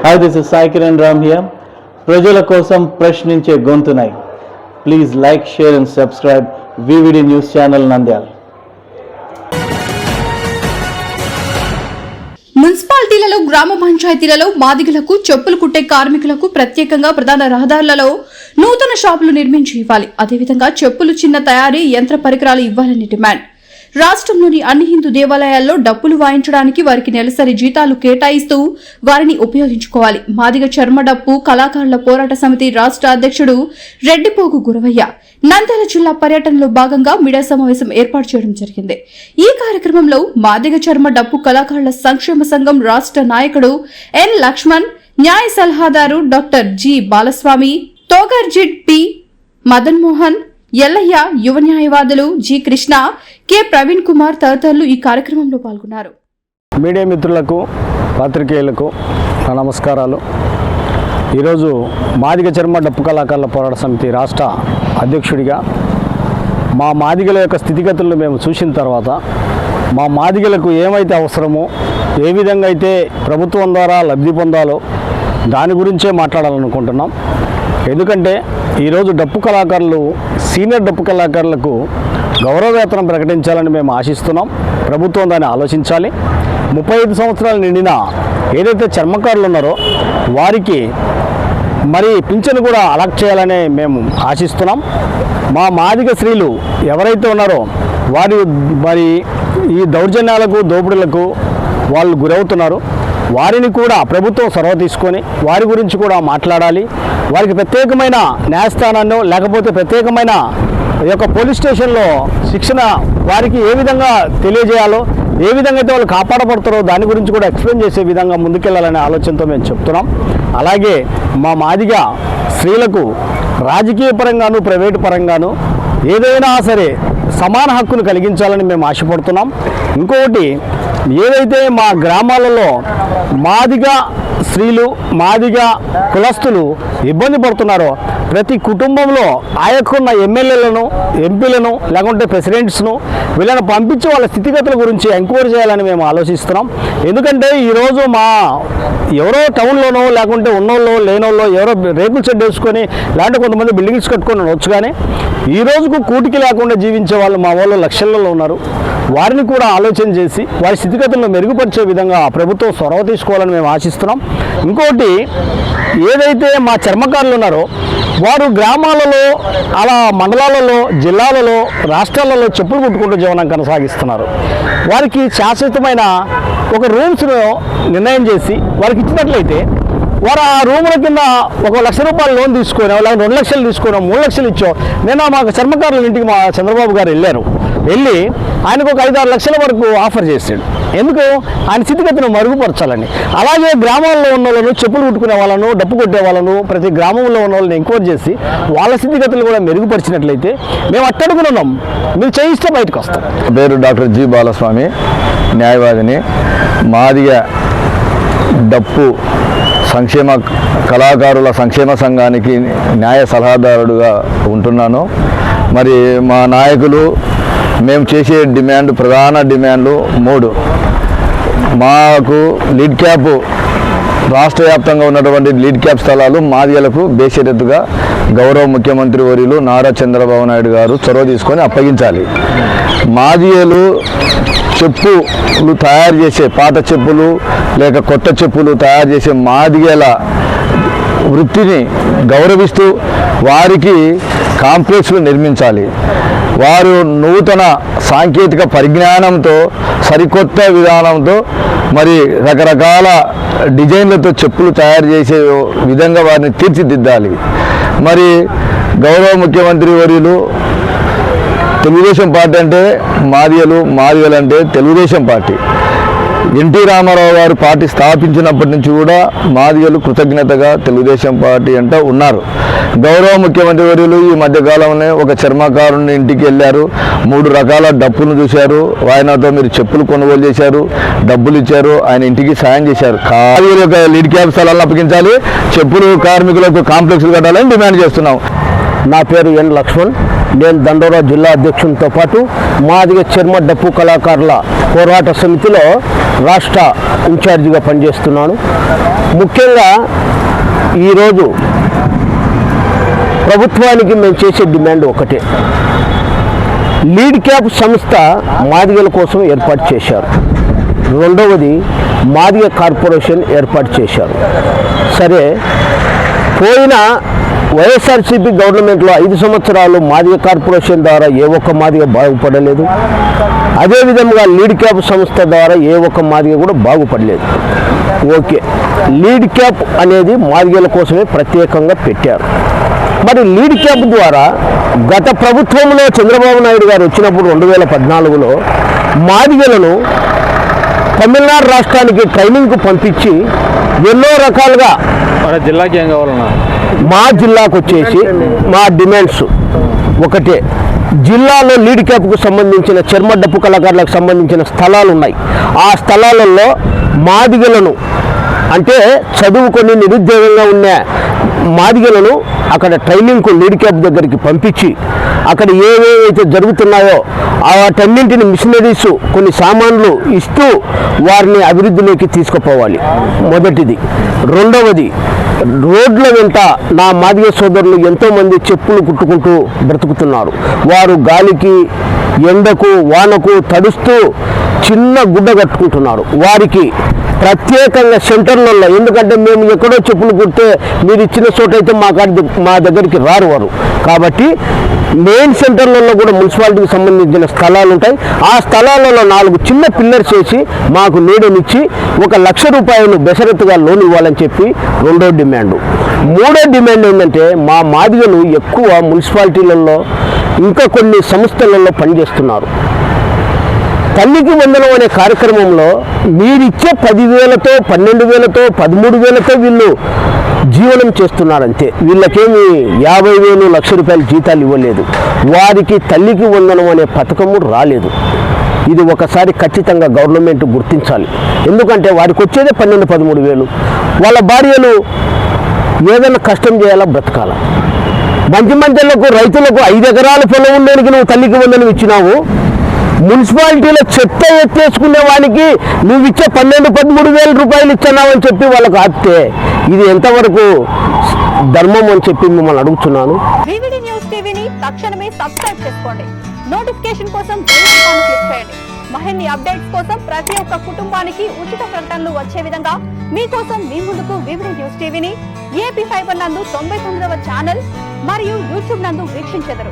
Hi, this is Sai Kiran Ram here. ప్రజల కోసం ప్రశ్నించే గొంతునై. Please like, share and subscribe VVD News Channel Nandyal. మున్సిపాలిటీలలో, గ్రామ పంచాయతీలలో మాదిగలకు, చెప్పులు కుట్టే కార్మికులకు ప్రత్యేకంగా ప్రధాన రహదారులలో నూతన షాపులు నిర్మించి ఇవ్వాలి. అదేవిధంగా చెప్పులు చిన్న తయారీ యంత్ర పరికరాలు ఇవ్వాలని డిమాండ్. రాష్ట్రంలోని అన్ని హిందూ దేవాలయాల్లో డప్పులు వాయించడానికి వారికి నెలసరి జీతాలు కేటాయిస్తూ వారిని ఉపయోగించుకోవాలి. మాదిగ చర్మ డప్పు కళాకారుల పోరాట సమితి రాష్ట్ర అధ్యక్షుడు రెడ్డిపోగు గురవయ్య నంద్యాల జిల్లా పర్యటనలో భాగంగా మీడియా సమావేశం ఏర్పాటు చేయడం జరిగింది. ఈ కార్యక్రమంలో మాదిగ చర్మ డప్పు కళాకారుల సంక్షేమ సంఘం రాష్ట్ర నాయకుడు ఎన్ లక్ష్మణ్, న్యాయ సలహాదారు డాక్టర్ జి బాలస్వామి, తోగర్జిడ్ పి మదన్ మోహన్, ఎల్లయ్య, యువ న్యాయవాదులు జి కృష్ణ, కె ప్రవీణ్ కుమార్ తదితరులు ఈ కార్యక్రమంలో పాల్గొన్నారు. మీడియా మిత్రులకు, పాత్రికేయులకు నా నమస్కారాలు. ఈరోజు మాదిగ చర్మ డప్పు కళాకారుల పోరాట సమితి రాష్ట్ర అధ్యక్షుడిగా మా మాదిగల యొక్క స్థితిగతులను మేము చూసిన తర్వాత మా మాదిగలకు ఏమైతే అవసరమో, ఏ విధంగా అయితే ప్రభుత్వం ద్వారా లబ్ధి పొందాలో దాని గురించే మాట్లాడాలనుకుంటున్నాం. ఎందుకంటే ఈరోజు డప్పు కళాకారులు, సీనియర్ డప్పు కళాకారులకు గౌరవ వేతనం ప్రకటించాలని మేము ఆశిస్తున్నాం. ప్రభుత్వం దాన్ని ఆలోచించాలి. 35 సంవత్సరాలు నిండిన ఏదైతే చర్మకారులు ఉన్నారో వారికి మరి పింఛను కూడా అలాట్ చేయాలని మేము ఆశిస్తున్నాం. మా మాదిగ స్త్రీలు ఎవరైతే ఉన్నారో వారి మరి ఈ దౌర్జన్యాలకు, దోపిడీలకు వాళ్ళు గురవుతున్నారు. వారిని కూడా ప్రభుత్వం చొరవ తీసుకొని వారి గురించి కూడా మాట్లాడాలి. వారికి ప్రత్యేకమైన న్యాయస్థానాన్ని లేకపోతే ప్రత్యేకమైన ఈ యొక్క పోలీస్ స్టేషన్లో శిక్షణ వారికి ఏ విధంగా తెలియజేయాలో, ఏ విధంగా అయితే వాళ్ళు కాపాడబడతారో దాని గురించి కూడా ఎక్స్ప్లెయిన్ చేసే విధంగా ముందుకెళ్లాలనే ఆలోచనతో మేము చెప్తున్నాం. అలాగే మా మాదిగ స్త్రీలకు రాజకీయ పరంగాను, ప్రైవేటు పరంగాను ఏదైనా సరే సమాన హక్కును కలిగించాలని మేము ఆశపడుతున్నాం. ఇంకొకటి, ఏదైతే మా గ్రామాలలో మాదిగ స్త్రీలు, మాదిగ కులస్తులు ఇబ్బంది పడుతున్నారో ప్రతి కుటుంబంలో ఆయక్కున్న ఎమ్మెల్యేలను, ఎంపీలను లేకుంటే ప్రెసిడెంట్స్ను వీళ్ళని పంపించి వాళ్ళ స్థితిగతుల గురించి ఎంక్వైరీ చేయాలని మేము ఆలోచిస్తున్నాం. ఎందుకంటే ఈరోజు మా ఎవరో టౌన్లోనో లేకుంటే ఉన్నోళ్ళో లేనోళ్ళో ఎవరో రేకుల షెడ్ వేసుకొని లేదంటే కొంతమంది బిల్డింగ్స్ కట్టుకొని వచ్చు. కానీ ఈ రోజుకు కూటికి లేకుండా జీవించే వాళ్ళు మా వాళ్ళు లక్షల్లో ఉన్నారు. వారిని కూడా ఆలోచన చేసి వారి స్థితిగతులను మెరుగుపరిచే విధంగా ప్రభుత్వం చొరవ తీసుకోవాలని మేము ఆశిస్తున్నాం. ఇంకోటి, ఏదైతే మా చర్మకారులు ఉన్నారో వారు గ్రామాలలో, అలా మండలాలలో, జిల్లాలలో, రాష్ట్రాలలో చెప్పులు కుట్టుకుంటూ జీవనం కొనసాగిస్తున్నారు. వారికి శాశ్వతమైన ఒక రూమ్స్ను నిర్ణయం చేసి వారికి ఇచ్చినట్లయితే వారు ఆ రూముల కింద ఒక ₹1,00,000 లోన్ తీసుకొని, లేకపోతే 2 లక్షలు తీసుకొని 3 లక్షలు ఇచ్చో. నేను మా చర్మకారుల ఇంటికి మా చంద్రబాబు గారు వెళ్ళి ఆయనకు ఒక 5-6 లక్షల వరకు ఆఫర్ చేశాడు. ఎందుకు? ఆయన స్థితిగతిని మరుగుపరచాలని. అలాగే గ్రామాల్లో ఉన్న వాళ్ళను, చెప్పులు కుట్టుకునే వాళ్ళను, డప్పు కొట్టే వాళ్ళను, ప్రతి గ్రామంలో ఉన్న వాళ్ళని ఎంక్వైరీ చేసి వాళ్ళ స్థితిగతులు కూడా మెరుగుపరిచినట్లయితే మేము అట్టడుగునున్నాం, మీరు చేయిస్తే బయటకు వస్తాం. పేరు డాక్టర్ జి బాలస్వామి, న్యాయవాదిని. మాదిగ డప్పు సంక్షేమ కళాకారుల సంక్షేమ సంఘానికి న్యాయ సలహాదారుడుగా ఉంటున్నాను. మరి మా నాయకులు మేము చేసే ప్రధాన డిమాండ్లు 3. మాకు లీడ్ క్యాప్, రాష్ట్ర వ్యాప్తంగా ఉన్నటువంటి లీడ్ క్యాప్ స్థలాలు మాదిగలకు బేషరతుగా గౌరవ ముఖ్యమంత్రి వర్యులు నారా చంద్రబాబు నాయుడు గారు చొరవ తీసుకొని అప్పగించాలి. మాదిగలు చెప్పులు తయారు చేసే, పాత చెప్పులు లేక కొత్త చెప్పులు తయారు చేసే మాదిగల వృత్తిని గౌరవిస్తూ వారికి కాంప్లెక్స్లు నిర్మించాలి. వారు నూతన సాంకేతిక పరిజ్ఞానంతో, సరికొత్త విధానంతో మరి రకరకాల డిజైన్లతో చెప్పులు తయారు చేసే విధంగా వారిని తీర్చిదిద్దాలి. మరి గౌరవ ముఖ్యమంత్రి వర్యులు తెలుగుదేశం పార్టీ అంటే మాదిగలు అంటే తెలుగుదేశం పార్టీ. ఎన్టీ రామారావు గారు పార్టీ స్థాపించినప్పటి నుంచి కూడా మాదిగలు కృతజ్ఞతగా తెలుగుదేశం పార్టీ అంటే ఉన్నారు. గౌరవ ముఖ్యమంత్రి వర్యులు ఈ మధ్యకాలంలో ఒక చర్మకారుని ఇంటికి వెళ్ళారు, 3 రకాల డప్పులను చూశారు. ఆయనతో మీరు చెప్పులు కొనుగోలు చేశారు, డబ్బులు ఇచ్చారు, ఆయన ఇంటికి సాయం చేశారు. మాదిగలకు లీడ్ క్యాప్ స్థలాలను అప్పగించాలి, చెప్పులు కార్మికులకు కాంప్లెక్స్లు కట్టాలని డిమాండ్ చేస్తున్నాం. నా పేరు ఎన్ లక్ష్మణ్. నేను దండోరా జిల్లా అధ్యక్షునితో పాటు మాదిగ చర్మ డప్పు కళాకారుల పోరాట సమితిలో రాష్ట్ర ఇన్ఛార్జిగా పనిచేస్తున్నాను. ముఖ్యంగా ఈరోజు ప్రభుత్వానికి మేము చేసే డిమాండ్ ఒకటే. లీడ్ క్యాప్ సంస్థ మాదిగల కోసం ఏర్పాటు చేశారు. రెండవది మాదిగ కార్పొరేషన్ ఏర్పాటు చేశారు. సరే, పోయిన వైఎస్ఆర్సీపీ గవర్నమెంట్లో 5 సంవత్సరాలు మాదిగ కార్పొరేషన్ ద్వారా ఏ ఒక్క మాదిగ బాగుపడలేదు. అదేవిధంగా లీడ్ క్యాప్ సంస్థ ద్వారా ఏ ఒక్క మాదిగ కూడా బాగుపడలేదు. ఓకే, లీడ్ క్యాప్ అనేది మాదిగల కోసమే ప్రత్యేకంగా పెట్టారు. మరి లీడ్ క్యాప్ ద్వారా గత ప్రభుత్వంలో చంద్రబాబు నాయుడు గారు వచ్చినప్పుడు 2014లో మాదిగలను తమిళనాడు రాష్ట్రానికి ట్రైనింగ్కు పంపించి ఎన్నో రకాలుగా మన జిల్లాకి ఏం కావాలన్నా మా జిల్లాకు వచ్చేసి మా డిమాండ్స్ ఒకటే. జిల్లాలో లీడ్ క్యాప్కు సంబంధించిన చర్మడప్పు కళాకారులకు సంబంధించిన స్థలాలు ఉన్నాయి. ఆ స్థలాలలో మాదిగలను అంటే చదువుకొని నిరుద్యోగంగా ఉన్న మాదిగలను అక్కడ ట్రైనింగ్కు లీడ్ క్యాప్ దగ్గరికి పంపించి అక్కడ ఏవేవైతే జరుగుతున్నాయో వాటన్నింటిని మిషనరీస్ కొన్ని సామాన్లు ఇస్తూ వారిని అభివృద్ధిలోకి తీసుకుపోవాలి, మొదటిది. రెండవది, రోడ్ల వెంట నా మాదిగ సోదరులు ఎంతోమంది చెప్పులు కుట్టుకుంటూ బ్రతుకుతున్నారు. వారు గాలికి ఎండకు వానకు తడుస్తూ చిన్న గుడ్డ కట్టుకుంటున్నారు. వారికి ప్రత్యేకంగా సెంటర్లలో, ఎందుకంటే మేము ఎక్కడో చెప్పులు కుడితే మీరు ఇచ్చిన చోట అయితే మా దగ్గరికి రారు వారు. కాబట్టి మెయిన్ సెంటర్లలో కూడా మున్సిపాలిటీకి సంబంధించిన స్థలాలు ఉంటాయి. ఆ స్థలాలలో 4 చిన్న పిల్లర్స్ వేసి మాకు నీడనిచ్చి 1 లక్ష రూపాయలు బెసరత్తుగా లోన్ ఇవ్వాలని చెప్పి రెండో డిమాండ్. మూడో డిమాండ్ ఏంటంటే మా మాదిగలు ఎక్కువ మున్సిపాలిటీలలో ఇంకా కొన్ని సంస్థలలో పనిచేస్తున్నారు. తల్లికి వందనం అనే కార్యక్రమంలో మీరిచ్చే 10,000తో 12,000తో 13,000తో వీళ్ళు జీవనం చేస్తున్నారంతే. వీళ్ళకేమి 50,000 లక్ష రూపాయల జీతాలు ఇవ్వలేదు. వారికి తల్లికి వందనం అనే పథకము రాలేదు. ఇది ఒకసారి ఖచ్చితంగా గవర్నమెంట్ గుర్తించాలి. ఎందుకంటే వారికి వచ్చేదే 12-13,000. వాళ్ళ భార్యలు ఏదైనా కష్టం చేయాలా, బ్రతకాలా. మంచి రైతులకు 5 ఎకరాల పొలం ఉండడానికి నువ్వు తల్లికి వందనం ఇచ్చినావు. మున్సిపాలిటీలో చెత్త ఎత్తేసుకునే వానికి నువ్వు ఇచ్చే 12-13,000 రూపాయలు ఇచ్చావు అని చెప్పి వాళ్ళకు ఆపితే ఇది ఎంతవరకు ధర్మం అని చెప్పి మిమ్మల్ని అడుగుతున్నాను. వివిడి న్యూస్ టీవీని తక్షణమే సబ్స్క్రైబ్ చేసుకోండి. నోటిఫికేషన్ కోసం బెల్ ఐకాన్ క్లిక్ చేయండి. మరిన్ని అప్డేట్స్ కోసం ప్రతి ఒక్క కుటుంబానికి ఉచిత ప్రకటనలు వచ్చే విధంగా మీకోసం మీ ముందుకు వివిడి న్యూస్ టీవీని ఏపీ ఫైబర్ నందు 99వ ఛానల్ మరియు యూట్యూబ్ నందు వీక్షించెదరు.